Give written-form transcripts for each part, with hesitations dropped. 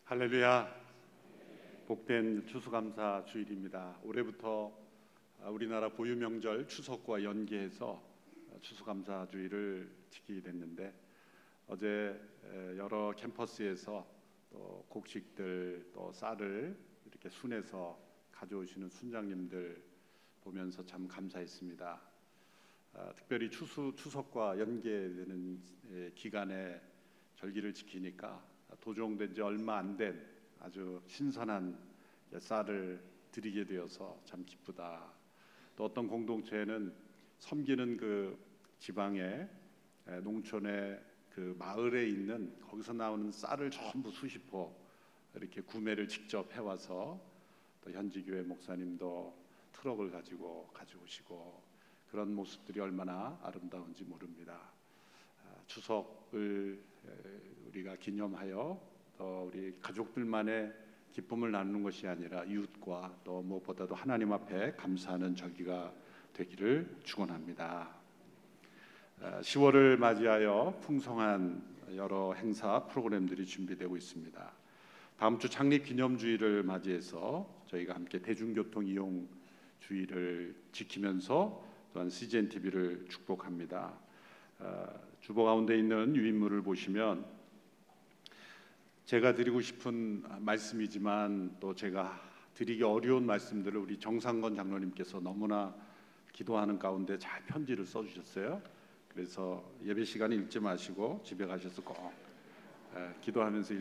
할렐루야. 복된 추수감사 주일입니다. 올해부터 우리나라 고유명절 추석과 연계해서 추수감사 주일을 지키게 됐는데, 어제 여러 캠퍼스에서 또 곡식들 또 쌀을 이렇게 순에서 가져오시는 순장님들 보면서 참 감사했습니다. 특별히 추석과 연계되는 기간에 절기를 지키니까 도종된 지 얼마 안 된 아주 신선한 쌀을 드리게 되어서 참 기쁘다. 또 어떤 공동체에는 섬기는 그 지방의 농촌의 그 마을에 있는 거기서 나오는 쌀을 전부 수십 포 이렇게 구매를 직접 해와서 또 현지교회 목사님도 트럭을 가지고 가져오시고, 그런 모습들이 얼마나 아름다운지 모릅니다. 추석을 우리가 기념하여 또 우리 가족들만의 기쁨을 나누는 것이 아니라 이웃과 또 무엇보다도 하나님 앞에 감사하는 절기가 되기를 축원합니다. 10월을 맞이하여 풍성한 여러 행사 프로그램들이 준비되고 있습니다. 다음 주 창립 기념주의를 맞이해서 저희가 함께 대중교통 이용 주의를 지키면서 또한 CGN TV를 축복합니다. 주보 가운데 있는 유인물을 보시면 제가 드리고 싶은 말씀이지만 또 제가 드리기 어려운 말씀들을 우리 정상건 장로님께서 너무나 기도하는 가운데 잘 편지를 써주셨어요. 그래서 예배 시간에 읽지 마시고 집에 가셔서 꼭 기도하면서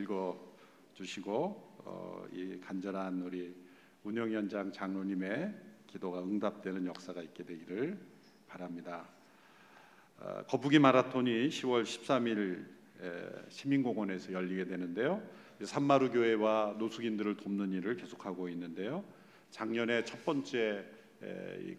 읽어주시고 이 간절한 우리 운영위원장 장로님의 기도가 응답되는 역사가 있게 되기를 바랍니다. 거북이 마라톤이 10월 13일 시민공원에서 열리게 되는데요. 산마루 교회와 노숙인들을 돕는 일을 계속하고 있는데요. 작년에 첫 번째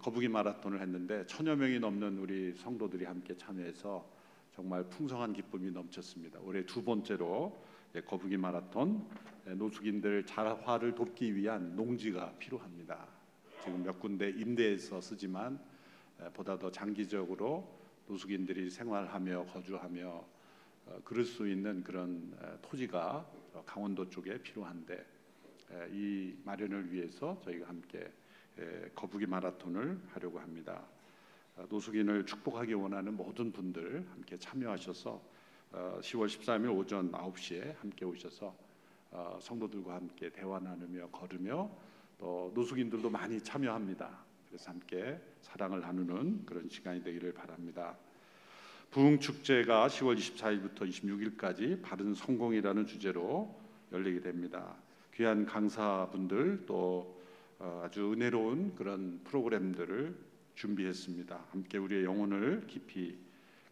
거북이 마라톤을 했는데 1000여 명이 넘는 우리 성도들이 함께 참여해서 정말 풍성한 기쁨이 넘쳤습니다. 올해 두 번째로 거북이 마라톤, 노숙인들 자활을 돕기 위한 농지가 필요합니다. 지금 몇 군데 임대해서 쓰지만 보다 더 장기적으로 노숙인들이 생활하며 거주하며 그럴 수 있는 그런 토지가 강원도 쪽에 필요한데, 이 마련을 위해서 저희가 함께 거북이 마라톤을 하려고 합니다. 노숙인을 축복하기 원하는 모든 분들 함께 참여하셔서 10월 13일 오전 9시에 함께 오셔서 성도들과 함께 대화 나누며 걸으며, 또 노숙인들도 많이 참여합니다. 그래서 함께 사랑을 나누는 그런 시간이 되기를 바랍니다. 부흥축제가 10월 24일부터 26일까지 바른 성공이라는 주제로 열리게 됩니다. 귀한 강사분들 또 아주 은혜로운 그런 프로그램들을 준비했습니다. 함께 우리의 영혼을 깊이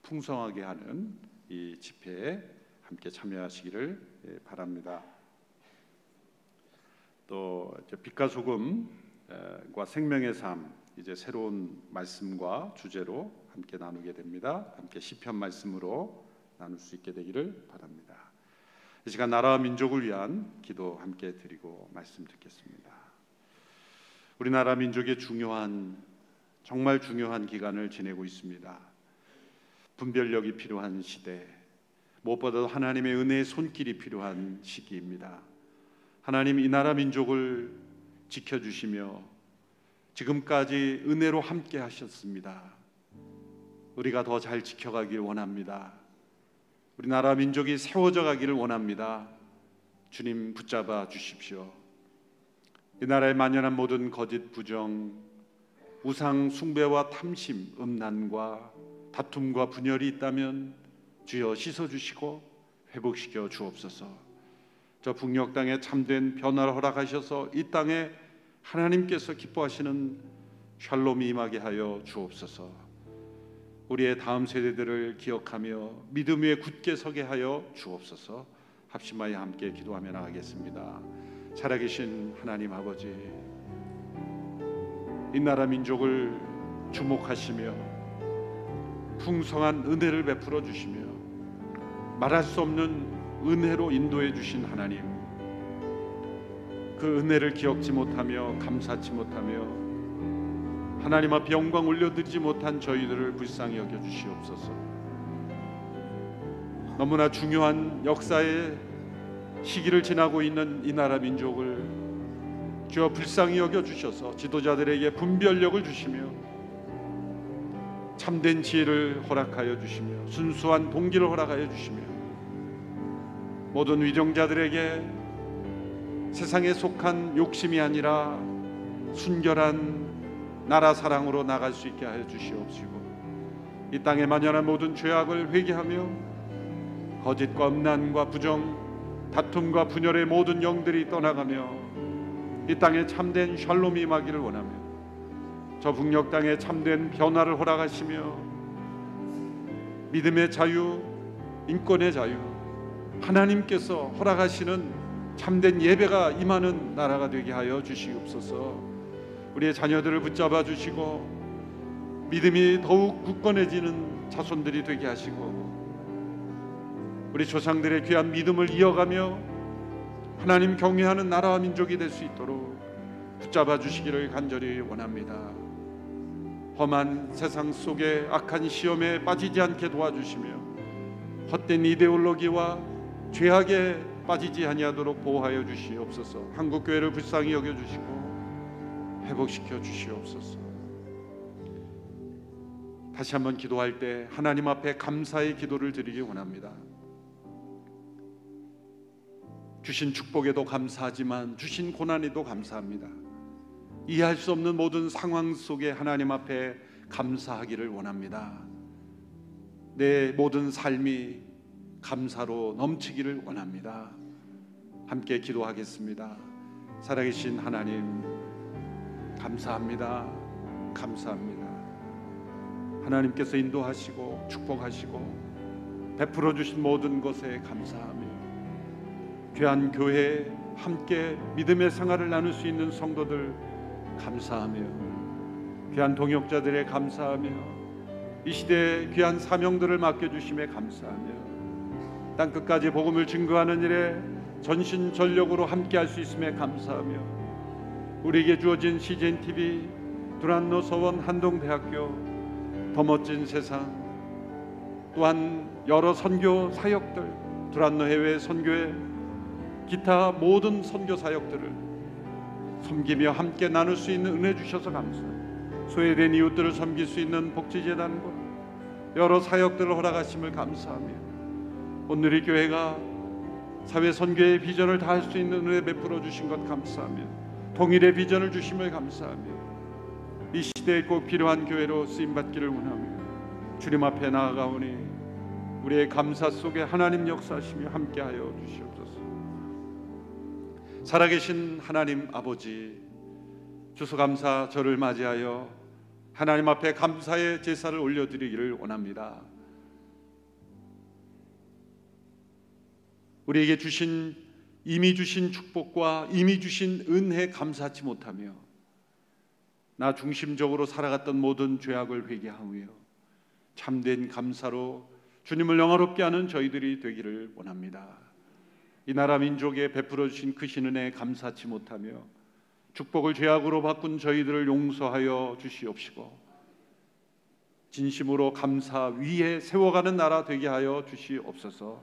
풍성하게 하는 이 집회에 함께 참여하시기를 바랍니다. 또 빛과 소금과 생명의 삶, 이제 새로운 말씀과 주제로 함께 나누게 됩니다. 함께 시편 말씀으로 나눌 수 있게 되기를 바랍니다. 이 시간 나라와 민족을 위한 기도 함께 드리고 말씀 듣겠습니다. 우리나라 민족의 정말 중요한 기간을 지내고 있습니다. 분별력이 필요한 시대, 무엇보다도 하나님의 은혜의 손길이 필요한 시기입니다. 하나님, 이 나라 민족을 지켜주시며 지금까지 은혜로 함께 하셨습니다. 우리가 더 잘 지켜가길 원합니다. 우리나라 민족이 세워져 가기를 원합니다. 주님 붙잡아 주십시오. 이 나라에 만연한 모든 거짓 부정, 우상 숭배와 탐심, 음란과 다툼과 분열이 있다면 주여 씻어주시고 회복시켜 주옵소서. 저 북녘 땅에 참된 변화를 허락하셔서 이 땅에 하나님께서 기뻐하시는 샬롬이 임하게 하여 주옵소서. 우리의 다음 세대들을 기억하며 믿음 위에 굳게 서게 하여 주옵소서. 합심하여 함께 기도하며 나가겠습니다. 살아계신 하나님 아버지, 이 나라 민족을 주목하시며 풍성한 은혜를 베풀어 주시며 말할 수 없는 은혜로 인도해 주신 하나님, 그 은혜를 기억지 못하며 감사치 못하며 하나님 앞에 영광 올려드리지 못한 저희들을 불쌍히 여겨주시옵소서. 너무나 중요한 역사의 시기를 지나고 있는 이 나라 민족을 주여 불쌍히 여겨 주셔서 지도자들에게 분별력을 주시며 참된 지혜를 허락하여 주시며 순수한 동기를 허락하여 주시며 모든 위정자들에게 세상에 속한 욕심이 아니라 순결한 나라 사랑으로 나갈 수 있게 하여 주시옵시고 이 땅에 만연한 모든 죄악을 회개하며 거짓과 음란과 부정, 다툼과 분열의 모든 영들이 떠나가며 이 땅에 참된 샬롬이 임하기를 원하며 저 북녘 땅에 참된 변화를 허락하시며 믿음의 자유, 인권의 자유, 하나님께서 허락하시는 참된 예배가 임하는 나라가 되게 하여 주시옵소서. 우리의 자녀들을 붙잡아 주시고 믿음이 더욱 굳건해지는 자손들이 되게 하시고 우리 조상들의 귀한 믿음을 이어가며 하나님 경외하는 나라와 민족이 될 수 있도록 붙잡아 주시기를 간절히 원합니다. 험한 세상 속에 악한 시험에 빠지지 않게 도와주시며 헛된 이데올로기와 죄악에 빠지지 아니하도록 보호하여 주시옵소서. 한국교회를 불쌍히 여겨주시고 회복시켜 주시옵소서. 다시 한번 기도할 때 하나님 앞에 감사의 기도를 드리기 원합니다. 주신 축복에도 감사하지만 주신 고난에도 감사합니다. 이해할 수 없는 모든 상황 속에 하나님 앞에 감사하기를 원합니다. 내 모든 삶이 감사로 넘치기를 원합니다. 함께 기도하겠습니다. 살아계신 하나님, 감사합니다. 감사합니다. 하나님께서 인도하시고 축복하시고 베풀어 주신 모든 것에 감사하며 귀한 교회에 함께 믿음의 생활을 나눌 수 있는 성도들 감사하며 귀한 동역자들에 감사하며 이 시대에 귀한 사명들을 맡겨주심에 감사하며 땅끝까지 복음을 증거하는 일에 전신전력으로 함께 할 수 있음에 감사하며 우리에게 주어진 CGN-TV, 두란노 서원 한동대학교, 더 멋진 세상, 또한 여러 선교 사역들, 두란노 해외 선교회, 기타 모든 선교 사역들을 섬기며 함께 나눌 수 있는 은혜 주셔서 감사합니다. 소외된 이웃들을 섬길 수 있는 복지재단과 여러 사역들을 허락하심을 감사하며 오늘 이 교회가 사회 선교의 비전을 다할 수 있는 은혜 베풀어 주신 것 감사하며 통일의 비전을 주심을 감사하며 이 시대에 꼭 필요한 교회로 쓰임받기를 원하며 주님 앞에 나아가오니 우리의 감사 속에 하나님 역사하시며 함께하여 주시옵소서. 살아계신 하나님 아버지, 추수감사 절을 맞이하여 하나님 앞에 감사의 제사를 올려드리기를 원합니다. 우리에게 주신 이미 주신 축복과 이미 주신 은혜 감사치 못하며 나 중심적으로 살아갔던 모든 죄악을 회개하며 참된 감사로 주님을 영화롭게 하는 저희들이 되기를 원합니다. 이 나라 민족에 베풀어 주신 크신 은혜에 감사치 못하며 축복을 죄악으로 바꾼 저희들을 용서하여 주시옵시고 진심으로 감사 위에 세워가는 나라 되게 하여 주시옵소서.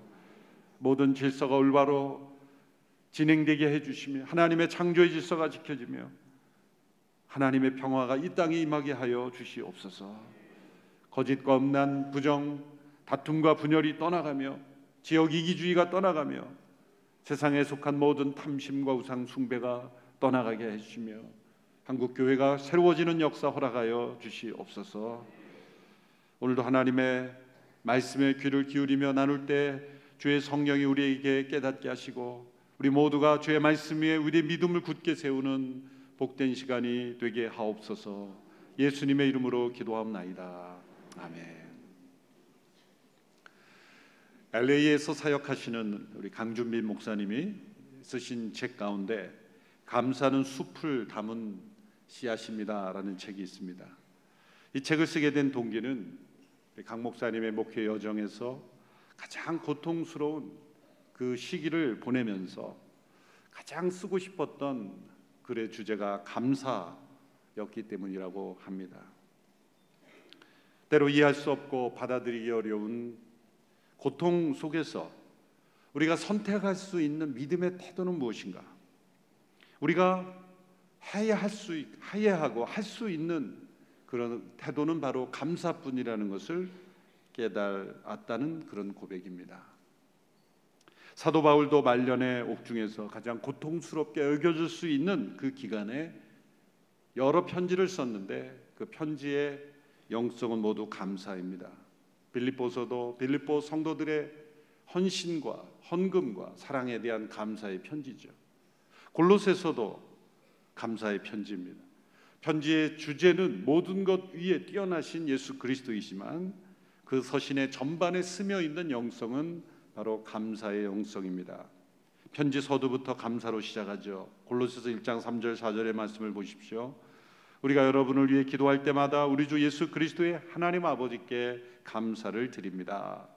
모든 질서가 올바로 진행되게 해주시며 하나님의 창조의 질서가 지켜지며 하나님의 평화가 이 땅에 임하게 하여 주시옵소서. 거짓과 음란, 부정, 다툼과 분열이 떠나가며 지역 이기주의가 떠나가며 세상에 속한 모든 탐심과 우상 숭배가 떠나가게 해주시며 한국교회가 새로워지는 역사 허락하여 주시옵소서. 오늘도 하나님의 말씀에 귀를 기울이며 나눌 때 주의 성령이 우리에게 깨닫게 하시고 우리 모두가 주의 말씀 위에 우리의 믿음을 굳게 세우는 복된 시간이 되게 하옵소서. 예수님의 이름으로 기도하옵나이다. 아멘. LA에서 사역하시는 우리 강준빈 목사님이 쓰신 책 가운데 감사는 숲을 담은 씨앗입니다라는 책이 있습니다. 이 책을 쓰게 된 동기는 강 목사님의 목회 여정에서 가장 고통스러운 그 시기를 보내면서 가장 쓰고 싶었던 글의 주제가 감사였기 때문이라고 합니다. 때로 이해할 수 없고 받아들이기 어려운 고통 속에서 우리가 선택할 수 있는 믿음의 태도는 무엇인가? 우리가 해야 하고 할 수 있는 그런 태도는 바로 감사뿐이라는 것을 깨달았다는 그런 고백입니다. 사도 바울도 말년의 옥중에서 가장 고통스럽게 여겨질 수 있는 그 기간에 여러 편지를 썼는데 그 편지의 영성은 모두 감사입니다. 빌립보서도 빌립보 성도들의 헌신과 헌금과 사랑에 대한 감사의 편지죠. 골로새서도 감사의 편지입니다. 편지의 주제는 모든 것 위에 뛰어나신 예수 그리스도이지만 그 서신의 전반에 스며 있는 영성은 바로 감사의 영성입니다. 편지 서두부터 감사로 시작하죠. 골로새서 1장 3절 4절의 말씀을 보십시오. 우리가 여러분을 위해 기도할 때마다 우리 주 예수 그리스도의 하나님 아버지께 감사를 드립니다.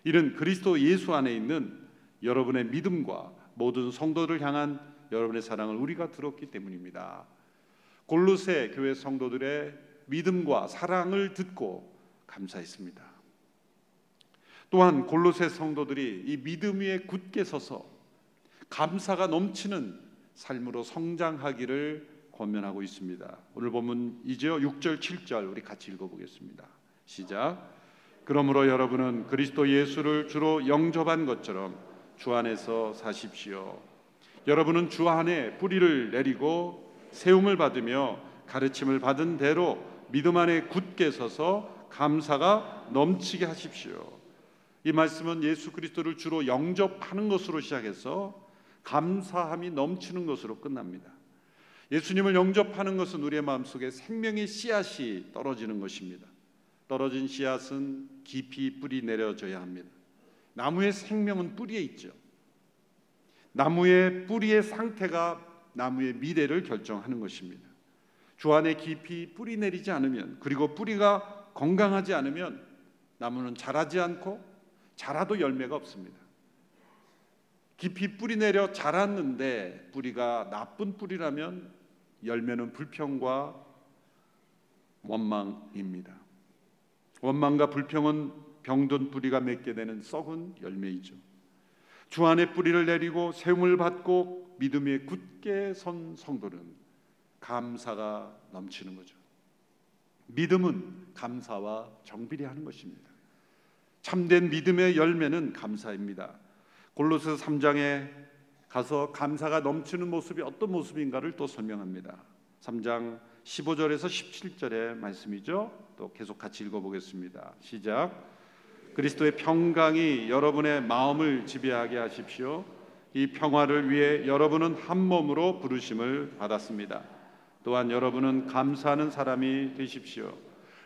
이는 그리스도 예수 안에 있는 여러분의 믿음과 모든 성도를 향한 여러분의 사랑을 우리가 들었기 때문입니다. 골로새 교회 성도들의 믿음과 사랑을 듣고 감사했습니다. 또한 골로새 성도들이 이 믿음 위에 굳게 서서 감사가 넘치는 삶으로 성장하기를 권면하고 있습니다. 오늘 본문이죠. 6절 7절 우리 같이 읽어보겠습니다. 시작. 그러므로 여러분은 그리스도 예수를 주로 영접한 것처럼 주 안에서 사십시오. 여러분은 주 안에 뿌리를 내리고 세움을 받으며 가르침을 받은 대로 믿음 안에 굳게 서서 감사가 넘치게 하십시오. 이 말씀은 예수 그리스도를 주로 영접하는 것으로 시작해서 감사함이 넘치는 것으로 끝납니다. 예수님을 영접하는 것은 우리의 마음속에 생명의 씨앗이 떨어지는 것입니다. 떨어진 씨앗은 깊이 뿌리 내려져야 합니다. 나무의 생명은 뿌리에 있죠. 나무의 뿌리의 상태가 나무의 미래를 결정하는 것입니다. 주 안에 깊이 뿌리 내리지 않으면, 그리고 뿌리가 건강하지 않으면 나무는 자라지 않고 자라도 열매가 없습니다. 깊이 뿌리 내려 자랐는데 뿌리가 나쁜 뿌리라면 열매는 불평과 원망입니다. 원망과 불평은 병든 뿌리가 맺게 되는 썩은 열매이죠. 주 안에 뿌리를 내리고 세움을 받고 믿음 위에 굳게 선 성도는 감사가 넘치는 거죠. 믿음은 감사와 정비례하는 것입니다. 참된 믿음의 열매는 감사입니다. 골로새 3장에 가서 감사가 넘치는 모습이 어떤 모습인가를 또 설명합니다. 3장 15절에서 17절의 말씀이죠. 또 계속 같이 읽어보겠습니다. 시작. 그리스도의 평강이 여러분의 마음을 지배하게 하십시오. 이 평화를 위해 여러분은 한 몸으로 부르심을 받았습니다. 또한 여러분은 감사하는 사람이 되십시오.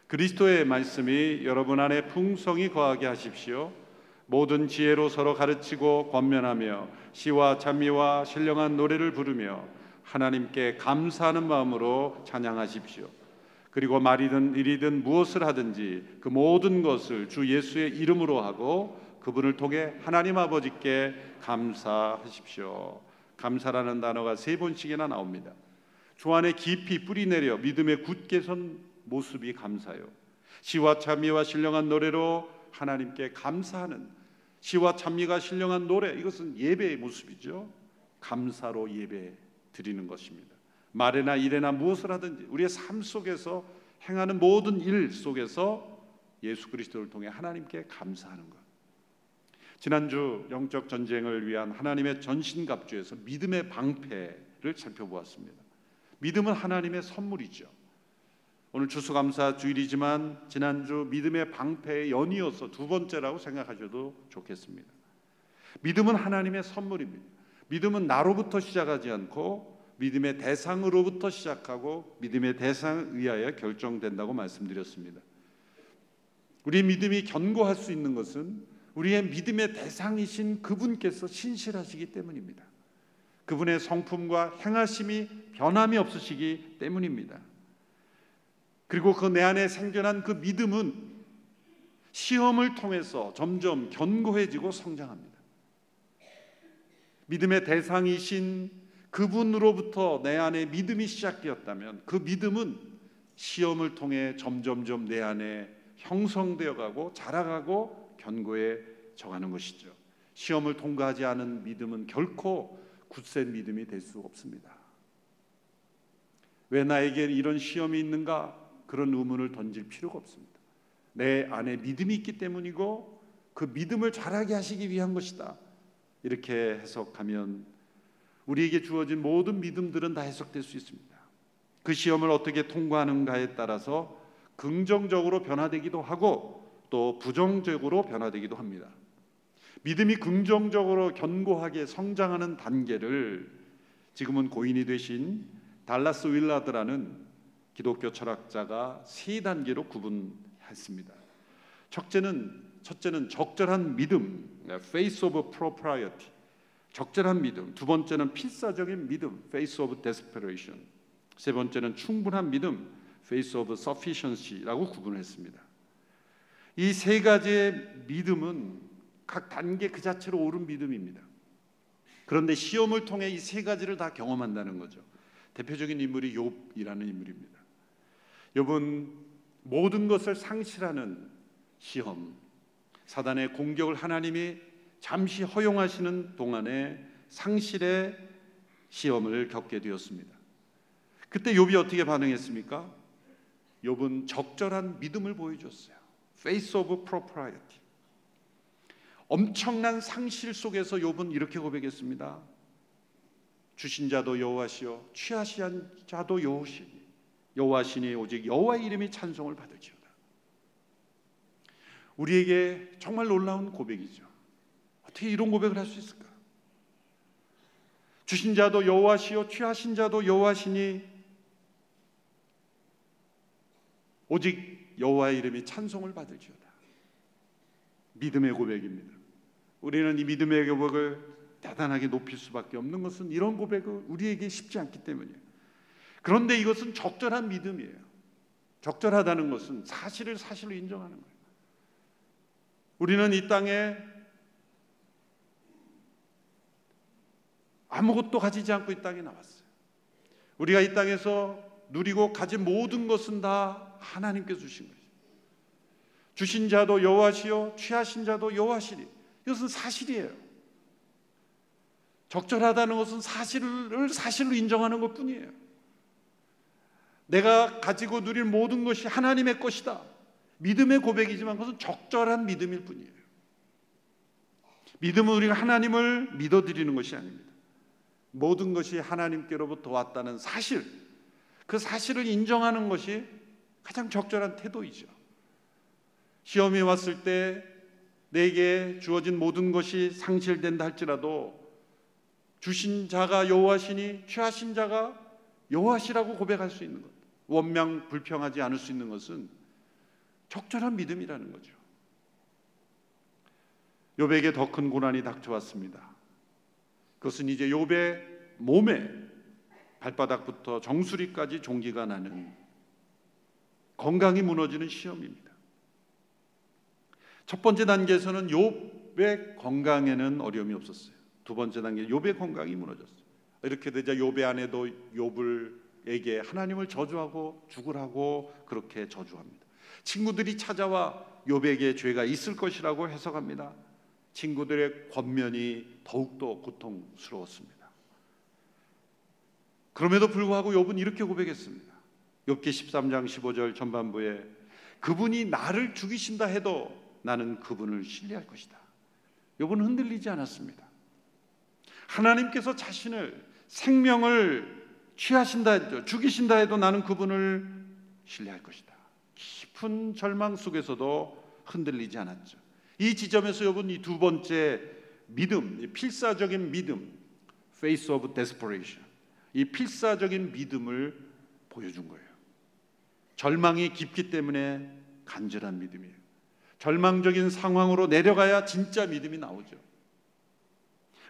그리스도의 말씀이 여러분 안에 풍성히 거하게 하십시오. 모든 지혜로 서로 가르치고 권면하며 시와 찬미와 신령한 노래를 부르며 하나님께 감사하는 마음으로 찬양하십시오. 그리고 말이든 일이든 무엇을 하든지 그 모든 것을 주 예수의 이름으로 하고 그분을 통해 하나님 아버지께 감사하십시오. 감사라는 단어가 3번씩이나 나옵니다. 주 안에 깊이 뿌리 내려 믿음에 굳게 선 모습이 감사요. 시와 찬미와 신령한 노래로 하나님께 감사하는, 시와 찬미가 신령한 노래, 이것은 예배의 모습이죠. 감사로 예배 드리는 것입니다. 말이나 일이나 무엇을 하든지 우리의 삶 속에서 행하는 모든 일 속에서 예수 그리스도를 통해 하나님께 감사하는 것. 지난주 영적 전쟁을 위한 하나님의 전신갑주에서 믿음의 방패를 살펴보았습니다. 믿음은 하나님의 선물이죠. 오늘 추수감사 주일이지만 지난주 믿음의 방패에 연이어서 두 번째라고 생각하셔도 좋겠습니다. 믿음은 하나님의 선물입니다. 믿음은 나로부터 시작하지 않고 믿음의 대상으로부터 시작하고 믿음의 대상에 의하여 결정된다고 말씀드렸습니다. 우리의 믿음이 견고할 수 있는 것은 우리의 믿음의 대상이신 그분께서 신실하시기 때문입니다. 그분의 성품과 행하심이 변함이 없으시기 때문입니다. 그리고 그 내 안에 생겨난 그 믿음은 시험을 통해서 점점 견고해지고 성장합니다. 믿음의 대상이신 그분으로부터 내 안에 믿음이 시작되었다면 그 믿음은 시험을 통해 점점점 내 안에 형성되어 가고 자라가고 견고해져 가는 것이죠. 시험을 통과하지 않은 믿음은 결코 굳센 믿음이 될 수 없습니다. 왜 나에게 이런 시험이 있는가? 그런 의문을 던질 필요가 없습니다. 내 안에 믿음이 있기 때문이고 그 믿음을 자라게 하시기 위한 것이다. 이렇게 해석하면 우리에게 주어진 모든 믿음들은 다 해석될 수 있습니다. 그 시험을 어떻게 통과하는가에 따라서 긍정적으로 변화되기도 하고 또 부정적으로 변화되기도 합니다. 믿음이 긍정적으로 견고하게 성장하는 단계를 지금은 고인이 되신 달라스 윌라드라는 기독교 철학자가 세 단계로 구분했습니다. 첫째는 적절한 믿음, faith of propriety, 적절한 믿음. 두 번째는 필사적인 믿음, faith of desperation. 세 번째는 충분한 믿음, faith of sufficiency라고 구분했습니다. 이 세 가지의 믿음은 각 단계 그 자체로 옳은 믿음입니다. 그런데 시험을 통해 이 세 가지를 다 경험한다는 거죠. 대표적인 인물이 욥이라는 인물입니다. 욥은 모든 것을 상실하는 시험, 사단의 공격을 하나님이 잠시 허용하시는 동안에 상실의 시험을 겪게 되었습니다. 그때 욥이 어떻게 반응했습니까? 욥은 적절한 믿음을 보여줬어요. Faith of propriety. 엄청난 상실 속에서 욥은 이렇게 고백했습니다. 주신 자도 여호와시요 취하신 자도 여호시니 여호와시니 오직 여호와의 이름이 찬송을 받을지어다. 우리에게 정말 놀라운 고백이죠. 어떻게 이런 고백을 할 수 있을까? 주신 자도 여호와시요 취하신 자도 여호와시니 오직 여호와의 이름이 찬송을 받을지어다. 믿음의 고백입니다. 우리는 이 믿음의 고백을 대단하게 높일 수밖에 없는 것은 이런 고백은 우리에게 쉽지 않기 때문이에요. 그런데 이것은 적절한 믿음이에요. 적절하다는 것은 사실을 사실로 인정하는 거예요. 우리는 이 땅에 아무것도 가지지 않고 이 땅에 나왔어요. 우리가 이 땅에서 누리고 가진 모든 것은 다 하나님께서 주신 거예요. 주신 자도 여호와시요 취하신 자도 여호와시니. 이것은 사실이에요. 적절하다는 것은 사실을 사실로 인정하는 것뿐이에요. 내가 가지고 누릴 모든 것이 하나님의 것이다. 믿음의 고백이지만 그것은 적절한 믿음일 뿐이에요. 믿음은 우리가 하나님을 믿어드리는 것이 아닙니다. 모든 것이 하나님께로부터 왔다는 사실, 그 사실을 인정하는 것이 가장 적절한 태도이죠. 시험이 왔을 때 내게 주어진 모든 것이 상실된다 할지라도 주신 자가 여호와시니 취하신 자가 여호와시라고 고백할 수 있는 것, 원망 불평하지 않을 수 있는 것은 적절한 믿음이라는 거죠. 욥에게 더 큰 고난이 닥쳐왔습니다. 그것은 이제 욥의 몸에 발바닥부터 정수리까지 종기가 나는 건강이 무너지는 시험입니다. 첫 번째 단계에서는 욥의 건강에는 어려움이 없었어요. 두 번째 단계 욥의 건강이 무너졌어요. 이렇게 되자 욥의 아내도 욥에게 하나님을 저주하고 죽으라고 그렇게 저주합니다. 친구들이 찾아와 욥에게 죄가 있을 것이라고 해석합니다. 친구들의 권면이 더욱더 고통스러웠습니다. 그럼에도 불구하고 욥은 이렇게 고백했습니다. 욥기 13장 15절 전반부에 그분이 나를 죽이신다 해도 나는 그분을 신뢰할 것이다. 욥은 흔들리지 않았습니다. 하나님께서 자신을 생명을 취하신다 해도 죽이신다 해도 나는 그분을 신뢰할 것이다. 깊은 절망 속에서도 흔들리지 않았죠. 이 지점에서 욥은 이 두 번째 믿음, 이 필사적인 믿음, faith of desperation, 이 필사적인 믿음을 보여준 거예요. 절망이 깊기 때문에 간절한 믿음이에요. 절망적인 상황으로 내려가야 진짜 믿음이 나오죠.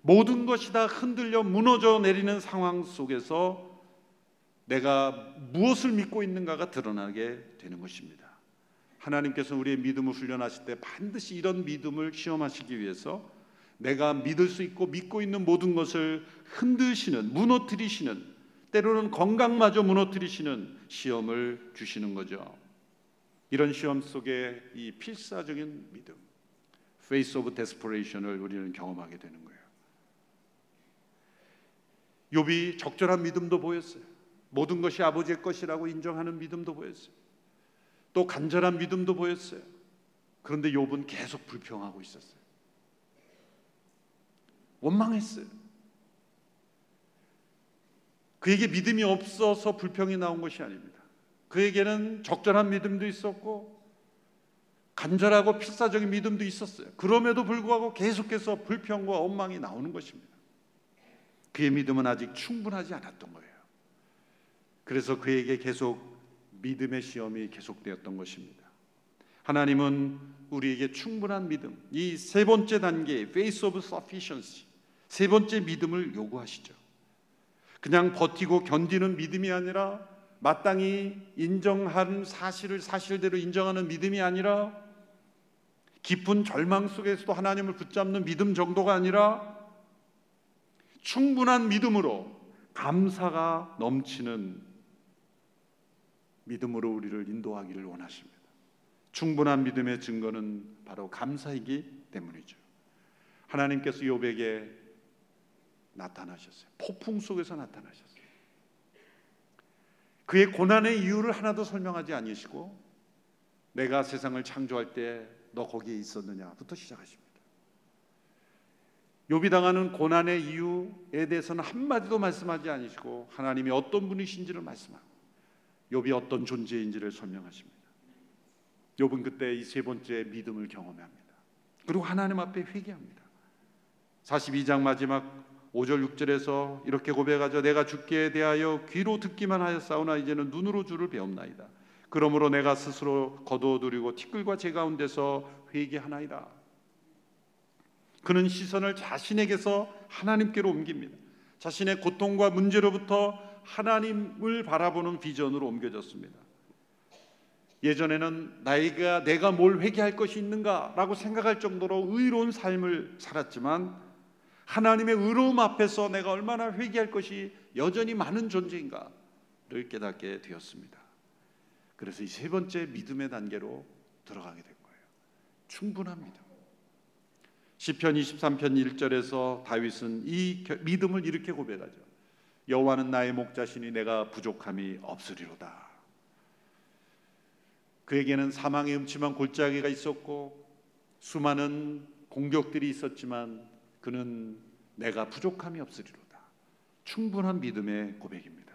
모든 것이 다 흔들려 무너져 내리는 상황 속에서 내가 무엇을 믿고 있는가가 드러나게 되는 것입니다. 하나님께서 우리의 믿음을 훈련하실 때 반드시 이런 믿음을 시험하시기 위해서 내가 믿을 수 있고 믿고 있는 모든 것을 흔드시는, 무너뜨리시는, 때로는 건강마저 무너뜨리시는 시험을 주시는 거죠. 이런 시험 속에 이 필사적인 믿음, 페이스 오브 데스퍼레이션을 우리는 경험하게 되는 거예요. 욥이 적절한 믿음도 보였어요. 모든 것이 아버지의 것이라고 인정하는 믿음도 보였어요. 또 간절한 믿음도 보였어요. 그런데 욥은 계속 불평하고 있었어요. 원망했어요. 그에게 믿음이 없어서 불평이 나온 것이 아닙니다. 그에게는 적절한 믿음도 있었고 간절하고 필사적인 믿음도 있었어요. 그럼에도 불구하고 계속해서 불평과 원망이 나오는 것입니다. 그의 믿음은 아직 충분하지 않았던 거예요. 그래서 그에게 계속 믿음의 시험이 계속되었던 것입니다. 하나님은 우리에게 충분한 믿음, 이 세 번째 단계, Faith of Sufficiency, 세 번째 믿음을 요구하시죠. 그냥 버티고 견디는 믿음이 아니라 마땅히 인정한 사실을 사실대로 인정하는 믿음이 아니라 깊은 절망 속에서도 하나님을 붙잡는 믿음 정도가 아니라 충분한 믿음으로 감사가 넘치는 믿음으로 우리를 인도하기를 원하십니다. 충분한 믿음의 증거는 바로 감사이기 때문이죠. 하나님께서 욥에게 나타나셨어요. 폭풍 속에서 나타나셨어요. 그의 고난의 이유를 하나도 설명하지 않으시고 내가 세상을 창조할 때 너 거기에 있었느냐부터 시작하십니다. 욥이 당하는 고난의 이유에 대해서는 한마디도 말씀하지 않으시고 하나님이 어떤 분이신지를 말씀하고 욥이 어떤 존재인지를 설명하십니다. 욥은 그때 이 세 번째 믿음을 경험합니다. 그리고 하나님 앞에 회개합니다. 42장 마지막 5절 6절에서 이렇게 고백하죠. 내가 주께 대하여 귀로 듣기만 하였사오나 이제는 눈으로 주를 배움나이다. 그러므로 내가 스스로 거두어두리고 티끌과 재 가운데서 회개하나이다. 그는 시선을 자신에게서 하나님께로 옮깁니다. 자신의 고통과 문제로부터 하나님을 바라보는 비전으로 옮겨졌습니다. 예전에는 내가 뭘 회개할 것이 있는가라고 생각할 정도로 의로운 삶을 살았지만 하나님의 의로움 앞에서 내가 얼마나 회개할 것이 여전히 많은 존재인가를 깨닫게 되었습니다. 그래서 이 세 번째 믿음의 단계로 들어가게 된 거예요. 충분한 믿음. 시편 23편 1절에서 다윗은 이 믿음을 이렇게 고백하죠. 여호와는 나의 목자시니 내가 부족함이 없으리로다. 그에게는 사망의 음침한 골짜기가 있었고 수많은 공격들이 있었지만 그는 내가 부족함이 없으리로다. 충분한 믿음의 고백입니다.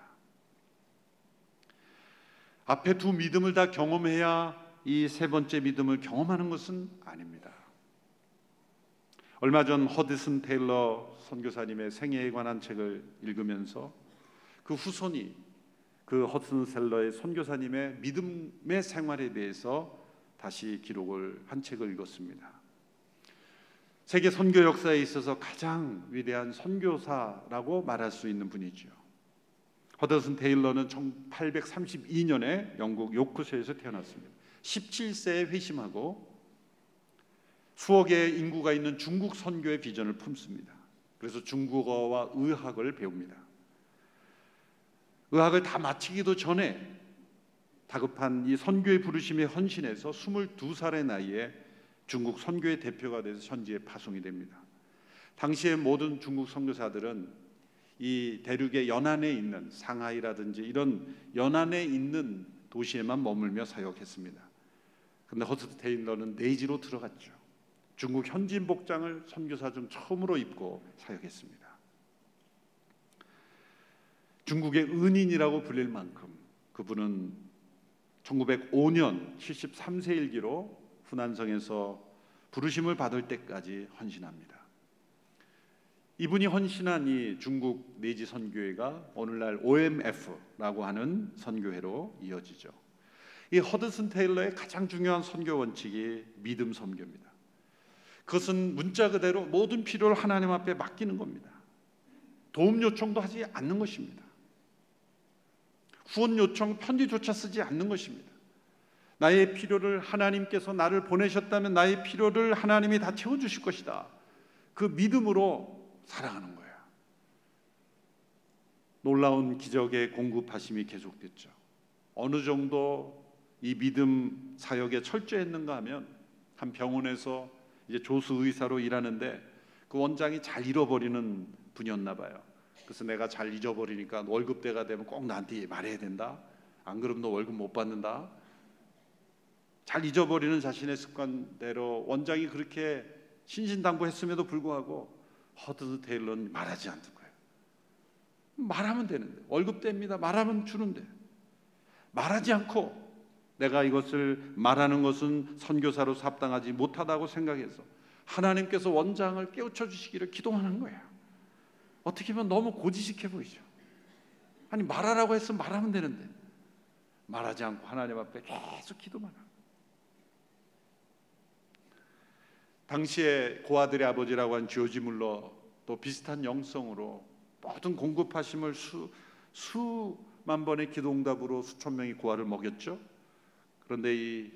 앞에 두 믿음을 다 경험해야 이 세 번째 믿음을 경험하는 것은 아닙니다. 얼마 전 허드슨 테일러 선교사님의 생애에 관한 책을 읽으면서 그 후손이 그 허드슨 텔러의 선교사님의 믿음의 생활에 대해서 다시 기록을 한 책을 읽었습니다. 세계 선교 역사에 있어서 가장 위대한 선교사라고 말할 수 있는 분이죠. 허드슨 테일러는 1832년에 영국 요크셔에서 태어났습니다. 17세에 회심하고 수억의 인구가 있는 중국 선교의 비전을 품습니다. 그래서 중국어와 의학을 배웁니다. 의학을 다 마치기도 전에 다급한 이 선교의 부르심에 헌신해서 22살의 나이에 중국 선교의 대표가 돼서 현지에 파송이 됩니다. 당시의 모든 중국 선교사들은 이 대륙의 연안에 있는 상하이라든지 이런 연안에 있는 도시에만 머물며 사역했습니다. 그런데 허드슨 테일러는 내지로 들어갔죠. 중국 현지인 복장을 선교사 중 처음으로 입고 사역했습니다. 중국의 은인이라고 불릴 만큼 그분은 1905년 73세 일기로 후난성에서 부르심을 받을 때까지 헌신합니다. 이분이 헌신한 이 중국 내지 선교회가 오늘날 OMF라고 하는 선교회로 이어지죠. 이 허드슨 테일러의 가장 중요한 선교 원칙이 믿음 선교입니다. 그것은 문자 그대로 모든 필요를 하나님 앞에 맡기는 겁니다. 도움 요청도 하지 않는 것입니다. 후원 요청 편지조차 쓰지 않는 것입니다. 나의 필요를 하나님께서 나를 보내셨다면 나의 필요를 하나님이 다 채워주실 것이다. 그 믿음으로 살아가는 거예요. 놀라운 기적의 공급하심이 계속됐죠. 어느 정도 이 믿음 사역에 철저했는가 하면 한 병원에서 이제 조수 의사로 일하는데 그 원장이 잘 잃어버리는 분이었나 봐요. 그래서 내가 잘 잊어버리니까 월급 때가 되면 꼭 나한테 말해야 된다. 안 그러면 너 월급 못 받는다. 잘 잊어버리는 자신의 습관대로 원장이 그렇게 신신당부했음에도 불구하고 허드슨 테일러는 말하지 않는 거예요. 말하면 되는데, 월급 뗍니다. 말하면 주는데 말하지 않고, 내가 이것을 말하는 것은 선교사로서 합당하지 못하다고 생각해서 하나님께서 원장을 깨우쳐 주시기를 기도하는 거예요. 어떻게 보면 너무 고지식해 보이죠. 아니, 말하라고 했으면 말하면 되는데 말하지 않고 하나님 앞에 계속 기도만 하고. 당시에 고아들의 아버지라고 한 조지 물러도 비슷한 영성으로 모든 공급하심을 수만 번의 기도응답으로 수천 명의 고아를 먹였죠. 그런데 이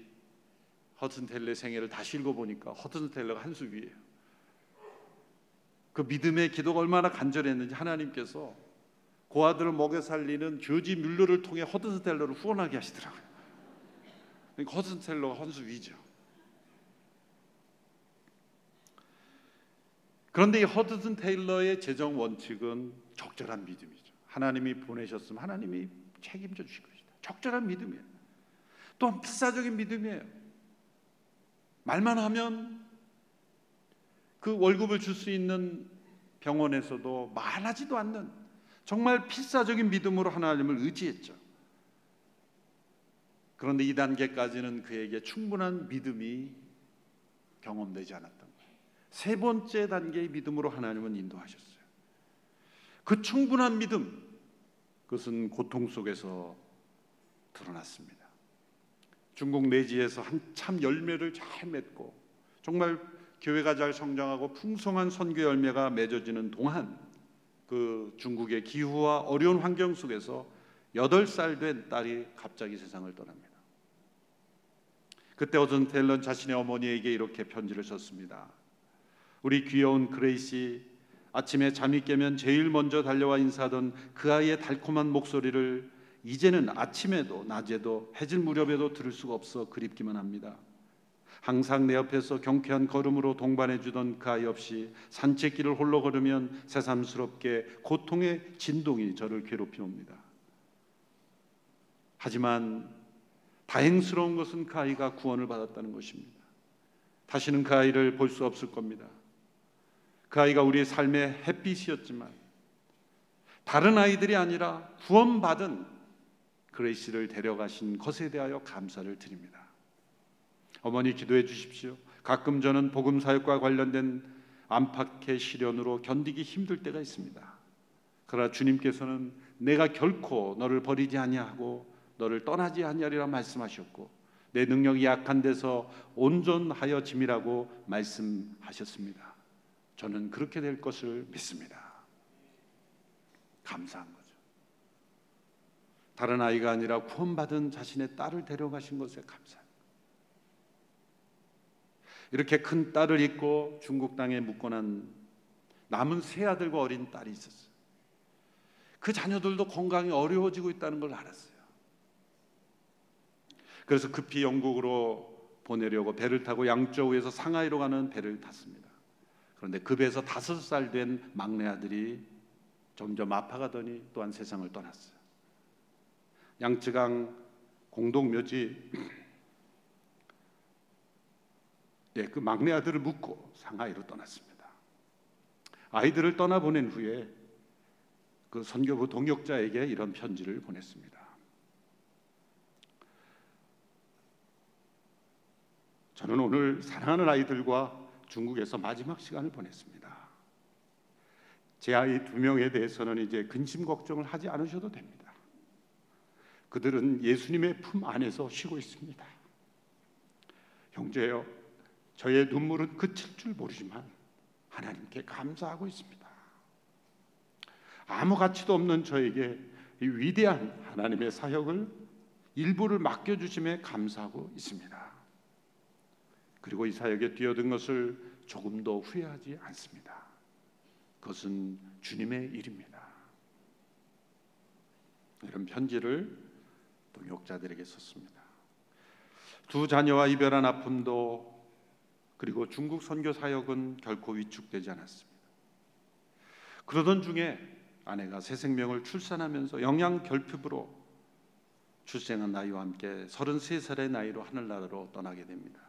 허드슨 테일러의 생애를 다시 읽어보니까 허드슨 테일러가 한 수 위예요. 그 믿음의 기도가 얼마나 간절했는지 하나님께서 고아들을 먹여 살리는 조지 뮬러를 통해 허드슨 테일러를 후원하게 하시더라고요. 그러니까 허드슨 테일러가 한 수 위죠. 그런데 이 허드슨 테일러의 재정 원칙은 적절한 믿음이죠. 하나님이 보내셨으면 하나님이 책임져 주실 것이다. 적절한 믿음이에요. 또한 필사적인 믿음이에요. 말만 하면 그 월급을 줄 수 있는 병원에서도 말하지도 않는 정말 필사적인 믿음으로 하나님을 의지했죠. 그런데 이 단계까지는 그에게 충분한 믿음이 경험되지 않았던 거예요. 세 번째 단계의 믿음으로 하나님은 인도하셨어요. 그 충분한 믿음, 그것은 고통 속에서 드러났습니다. 중국 내지에서 한참 열매를 잘 맺고 정말 교회가 잘 성장하고 풍성한 선교 열매가 맺어지는 동안 그 중국의 기후와 어려운 환경 속에서 8살 된 딸이 갑자기 세상을 떠납니다. 그때 허드슨 테일러는 자신의 어머니에게 이렇게 편지를 썼습니다. 우리 귀여운 그레이시, 아침에 잠이 깨면 제일 먼저 달려와 인사하던 그 아이의 달콤한 목소리를 이제는 아침에도 낮에도 해질 무렵에도 들을 수가 없어 그립기만 합니다. 항상 내 옆에서 경쾌한 걸음으로 동반해 주던 그 아이 없이 산책길을 홀로 걸으면 새삼스럽게 고통의 진동이 저를 괴롭혀 옵니다. 하지만 다행스러운 것은 그 아이가 구원을 받았다는 것입니다. 다시는 그 아이를 볼 수 없을 겁니다. 그 아이가 우리의 삶의 햇빛이었지만 다른 아이들이 아니라 구원받은 그레이시를 데려가신 것에 대하여 감사를 드립니다. 어머니 기도해 주십시오. 가끔 저는 복음 사역과 관련된 안팎의 시련으로 견디기 힘들 때가 있습니다. 그러나 주님께서는 내가 결코 너를 버리지 아니하고 너를 떠나지 아니하리라 말씀하셨고 내 능력이 약한 데서 온전하여 짐이라고 말씀하셨습니다. 저는 그렇게 될 것을 믿습니다. 감사한 거죠. 다른 아이가 아니라 구원받은 자신의 딸을 데려가신 것에 감사합니다. 이렇게 큰 딸을 잊고 중국 땅에 묻고난 남은 세 아들과 어린 딸이 있었어요. 그 자녀들도 건강이 어려워지고 있다는 걸 알았어요. 그래서 급히 영국으로 보내려고 배를 타고 양저우에서 상하이로 가는 배를 탔습니다. 그런데 그 배에서 5살 된 막내 아들이 점점 아파가더니 또한 세상을 떠났어요. 양쯔강 공동묘지 그 막내 아들을 묻고 상하이로 떠났습니다. 아이들을 떠나보낸 후에 그 선교부 동역자에게 이런 편지를 보냈습니다. 저는 오늘 사랑하는 아이들과 중국에서 마지막 시간을 보냈습니다. 제 아이 2명에 대해서는 이제 근심 걱정을 하지 않으셔도 됩니다. 그들은 예수님의 품 안에서 쉬고 있습니다. 형제여, 저의 눈물은 그칠 줄 모르지만 하나님께 감사하고 있습니다. 아무 가치도 없는 저에게 이 위대한 하나님의 사역을 일부를 맡겨주심에 감사하고 있습니다. 그리고 이 사역에 뛰어든 것을 조금도 후회하지 않습니다. 그것은 주님의 일입니다. 이런 편지를 동역자들에게 썼습니다. 두 자녀와 이별한 아픔도 그리고 중국 선교 사역은 결코 위축되지 않았습니다. 그러던 중에 아내가 새 생명을 출산하면서 영양 결핍으로 출생한 나이와 함께 33살의 나이로 하늘나라로 떠나게 됩니다.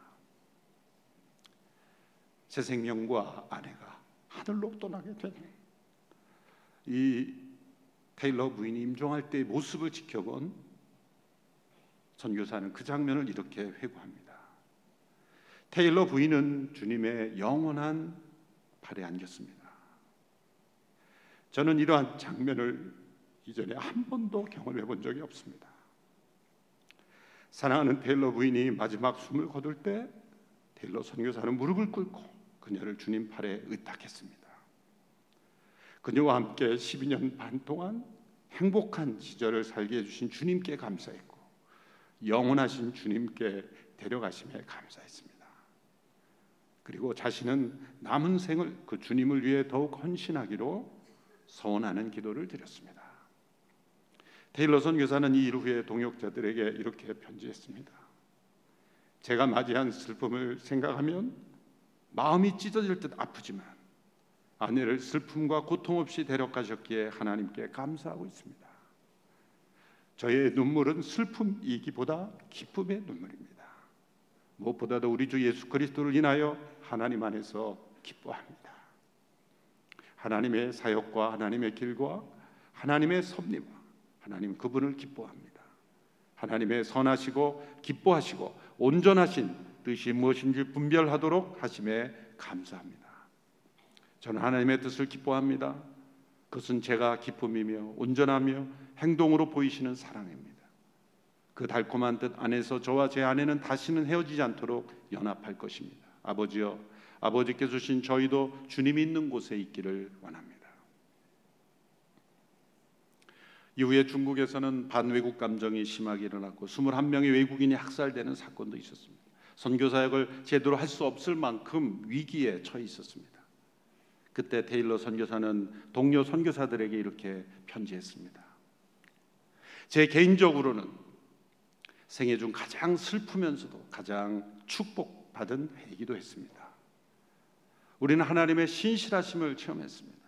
새 생명과 아내가 하늘로 떠나게 되는 이 테일러 부인이 임종할 때의 모습을 지켜본 선교사는 그 장면을 이렇게 회고합니다. 테일러 부인은 주님의 영원한 발에 안겼습니다. 저는 이러한 장면을 이전에 한 번도 경험해 본 적이 없습니다. 사랑하는 테일러 부인이 마지막 숨을 거둘 때 테일러 선교사는 무릎을 꿇고 그녀를 주님 팔에 의탁했습니다. 그녀와 함께 12년 반 동안 행복한 시절을 살게 해주신 주님께 감사했고 영원하신 주님께 데려가심에 감사했습니다. 그리고 자신은 남은 생을 그 주님을 위해 더욱 헌신하기로 서원하는 기도를 드렸습니다. 테일러 선교사는 이 일 후에 동역자들에게 이렇게 편지했습니다. 제가 맞이한 슬픔을 생각하면 마음이 찢어질 듯 아프지만 아내를 슬픔과 고통 없이 데려가셨기에 하나님께 감사하고 있습니다. 저의 눈물은 슬픔이기보다 기쁨의 눈물입니다. 무엇보다도 우리 주 예수 그리스도를 인하여 하나님 안에서 기뻐합니다. 하나님의 사역과 하나님의 길과 하나님의 섭리와 하나님 그분을 기뻐합니다. 하나님의 선하시고 기뻐하시고 온전하신 뜻이 무엇인지 분별하도록 하심에 감사합니다. 저는 하나님의 뜻을 기뻐합니다. 그것은 제가 기쁨이며 온전하며 행동으로 보이시는 사랑입니다. 그 달콤한 뜻 안에서 저와 제 아내는 다시는 헤어지지 않도록 연합할 것입니다. 아버지여, 아버지께 주신 저희도 주님이 있는 곳에 있기를 원합니다. 이후에 중국에서는 반외국 감정이 심하게 일어났고 21명의 외국인이 학살되는 사건도 있었습니다. 선교사역을 제대로 할 수 없을 만큼 위기에 처해 있었습니다. 그때 테일러 선교사는 동료 선교사들에게 이렇게 편지했습니다. 제 개인적으로는 생애 중 가장 슬프면서도 가장 축복받은 해이기도 했습니다. 우리는 하나님의 신실하심을 체험했습니다.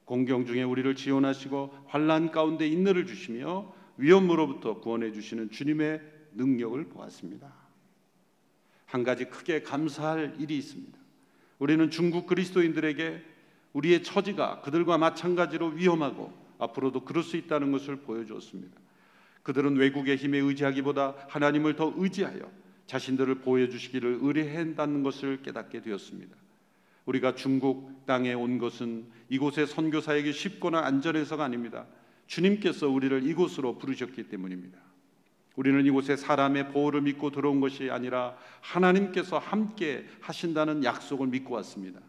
공경 중에 우리를 지원하시고 환난 가운데 인내를 주시며 위험으로부터 구원해 주시는 주님의 능력을 보았습니다. 한 가지 크게 감사할 일이 있습니다. 우리는 중국 그리스도인들에게 우리의 처지가 그들과 마찬가지로 위험하고 앞으로도 그럴 수 있다는 것을 보여주었습니다. 그들은 외국의 힘에 의지하기보다 하나님을 더 의지하여 자신들을 보호해 주시기를 의뢰한다는 것을 깨닫게 되었습니다. 우리가 중국 땅에 온 것은 이곳의 선교사에게 쉽거나 안전해서가 아닙니다. 주님께서 우리를 이곳으로 부르셨기 때문입니다. 우리는 이곳에 사람의 보호를 믿고 들어온 것이 아니라 하나님께서 함께 하신다는 약속을 믿고 왔습니다.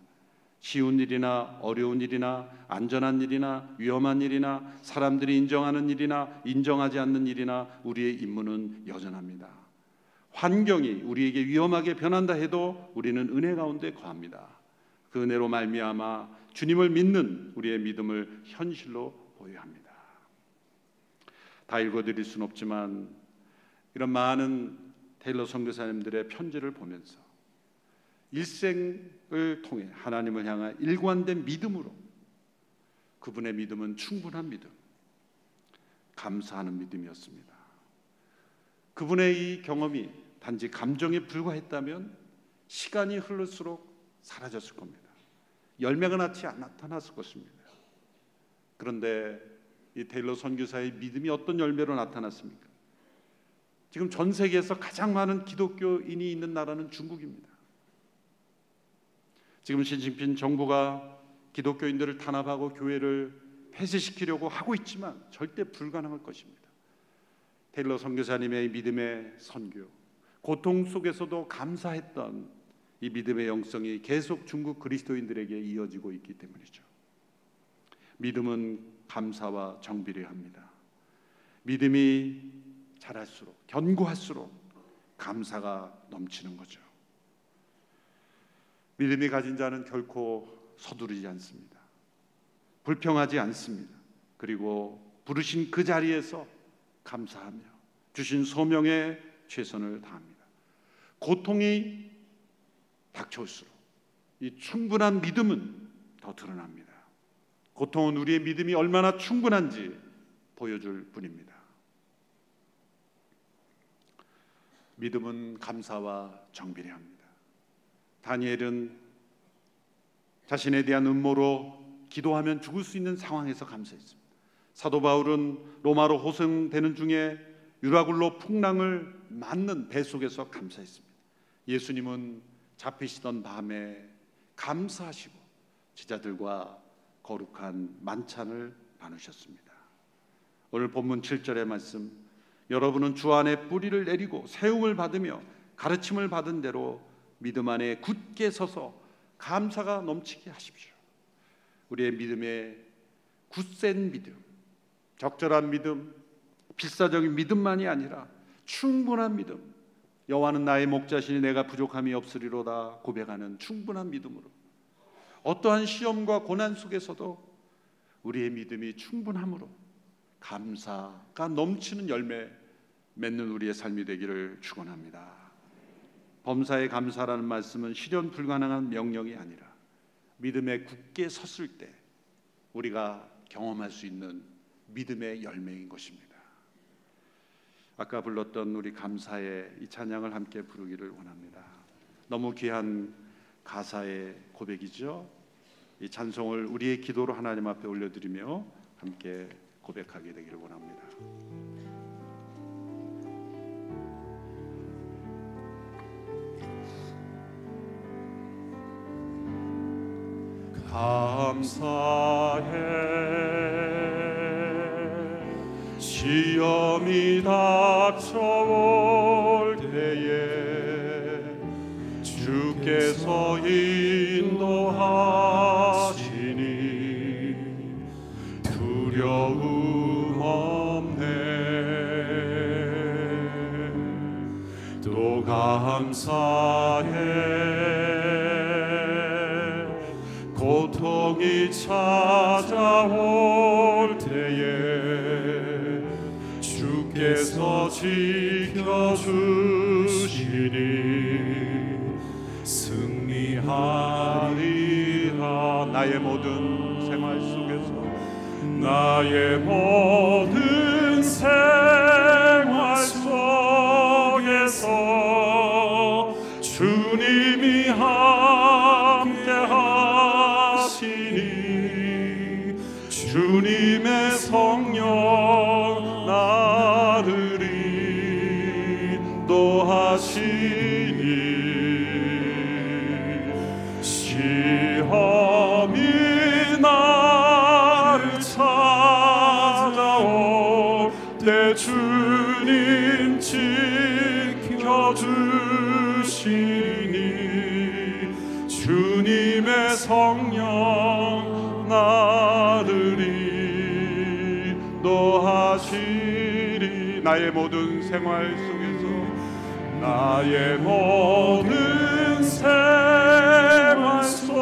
쉬운 일이나 어려운 일이나 안전한 일이나 위험한 일이나 사람들이 인정하는 일이나 인정하지 않는 일이나 우리의 임무는 여전합니다. 환경이 우리에게 위험하게 변한다 해도 우리는 은혜 가운데 거합니다. 그 은혜로 말미암아 주님을 믿는 우리의 믿음을 현실로 보여야 합니다. 다 읽어드릴 수는 없지만 이런 많은 테일러 선교사님들의 편지를 보면서 일생을 통해 하나님을 향한 일관된 믿음으로 그분의 믿음은 충분한 믿음, 감사하는 믿음이었습니다. 그분의 이 경험이 단지 감정에 불과했다면 시간이 흐를수록 사라졌을 겁니다. 열매가 나타났을 것입니다. 그런데 이 테일러 선교사의 믿음이 어떤 열매로 나타났습니까? 지금 전 세계에서 가장 많은 기독교인이 있는 나라는 중국입니다. 지금 시진핑 정부가 기독교인들을 탄압하고 교회를 폐쇄시키려고 하고 있지만 절대 불가능할 것입니다. 테일러 선교사님의 믿음의 선교, 고통 속에서도 감사했던 이 믿음의 영성이 계속 중국 그리스도인들에게 이어지고 있기 때문이죠. 믿음은 감사와 정비례 합니다. 믿음이 자랄수록 견고할수록 감사가 넘치는 거죠. 믿음이 가진 자는 결코 서두르지 않습니다. 불평하지 않습니다. 그리고 부르신 그 자리에서 감사하며 주신 소명에 최선을 다합니다. 고통이 닥쳐올수록 이 충분한 믿음은 더 드러납니다. 고통은 우리의 믿음이 얼마나 충분한지 보여줄 뿐입니다. 믿음은 감사와 정비례 합니다. 다니엘은 자신에 대한 음모로 기도하면 죽을 수 있는 상황에서 감사했습니다. 사도 바울은 로마로 호송되는 중에 유라굴로 풍랑을 맞는 배 속에서 감사했습니다. 예수님은 잡히시던 밤에 감사하시고 제자들과 거룩한 만찬을 나누셨습니다. 오늘 본문 7절의 말씀, 여러분은 주 안에 뿌리를 내리고 세움을 받으며 가르침을 받은 대로 믿음 안에 굳게 서서 감사가 넘치게 하십시오. 우리의 믿음의 굳센 믿음, 적절한 믿음, 필사적인 믿음만이 아니라 충분한 믿음, 여호와는 나의 목자시니 내가 부족함이 없으리로다 고백하는 충분한 믿음으로 어떠한 시험과 고난 속에서도 우리의 믿음이 충분함으로 감사가 넘치는 열매 맺는 우리의 삶이 되기를 축원합니다. 범사에 감사라는 말씀은 실현 불가능한 명령이 아니라 믿음에 굳게 섰을 때 우리가 경험할 수 있는 믿음의 열매인 것입니다. 아까 불렀던 우리 감사의 이 찬양을 함께 부르기를 원합니다. 너무 귀한 가사의 고백이죠. 이 찬송을 우리의 기도로 하나님 앞에 올려드리며 함께 고백하게 되기를 원합니다. 감사해 시험이 닥쳐올 때에 주께서 인도하시니 두려움 없네. 또 감사해 고통이 찾아올 때에 주께서 지켜주시니 승리하리라. 나의 모든 생활 속에서 나의 모든 생활 속에서 주님이 함께 하시니 주님의 성령 나를 인도하시니 시험이 나를 찾아올 때 주님 지켜주시니 주님의 성령 나를 인도하시리. 나의 모든 생활 속에서 나의 모든 생활 속에서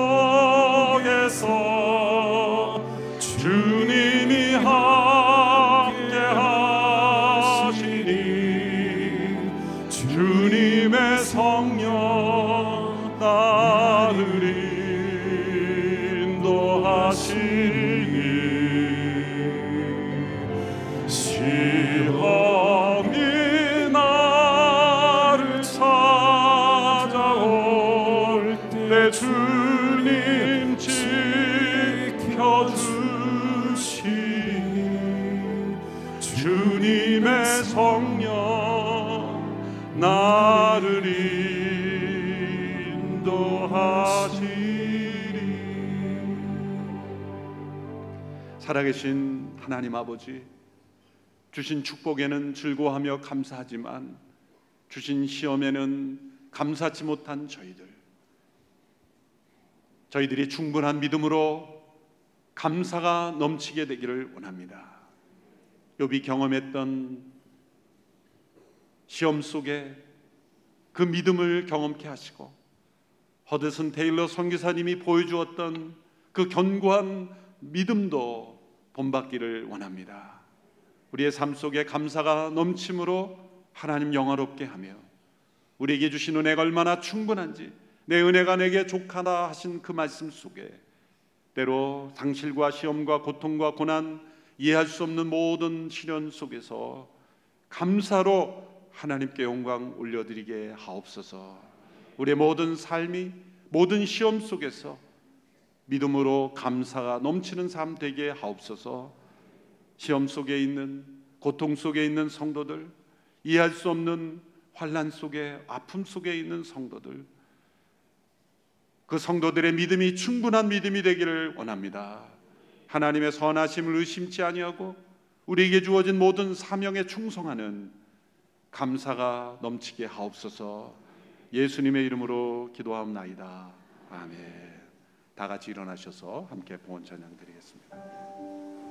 주님이 함께 하시니 주님의 성령 나를 인도하시니 시험이 나를 찾아올 때 주님 지켜주시니 주님의 성령 나를 인도하시리. 살아계신 하나님 아버지, 주신 축복에는 즐거워하며 감사하지만 주신 시험에는 감사치 못한 저희들이 충분한 믿음으로 감사가 넘치게 되기를 원합니다. 욥이 경험했던 시험 속에 그 믿음을 경험케 하시고 허드슨 테일러 선교사님이 보여주었던 그 견고한 믿음도 본받기를 원합니다. 우리의 삶 속에 감사가 넘침으로 하나님 영화롭게 하며 우리에게 주신 은혜가 얼마나 충분한지 내 은혜가 내게 족하다 하신 그 말씀 속에 때로 상실과 시험과 고통과 고난, 이해할 수 없는 모든 시련 속에서 감사로 하나님께 영광 올려드리게 하옵소서. 우리의 모든 삶이, 모든 시험 속에서 믿음으로 감사가 넘치는 삶 되게 하옵소서. 시험 속에 있는, 고통 속에 있는 성도들, 이해할 수 없는 환난 속에, 아픔 속에 있는 성도들, 그 성도들의 믿음이 충분한 믿음이 되기를 원합니다. 하나님의 선하심을 의심치 아니하고 우리에게 주어진 모든 사명에 충성하는 감사가 넘치게 하옵소서. 예수님의 이름으로 기도하옵나이다. 아멘. 다 같이 일어나셔서 함께 봉헌 찬양 드리겠습니다.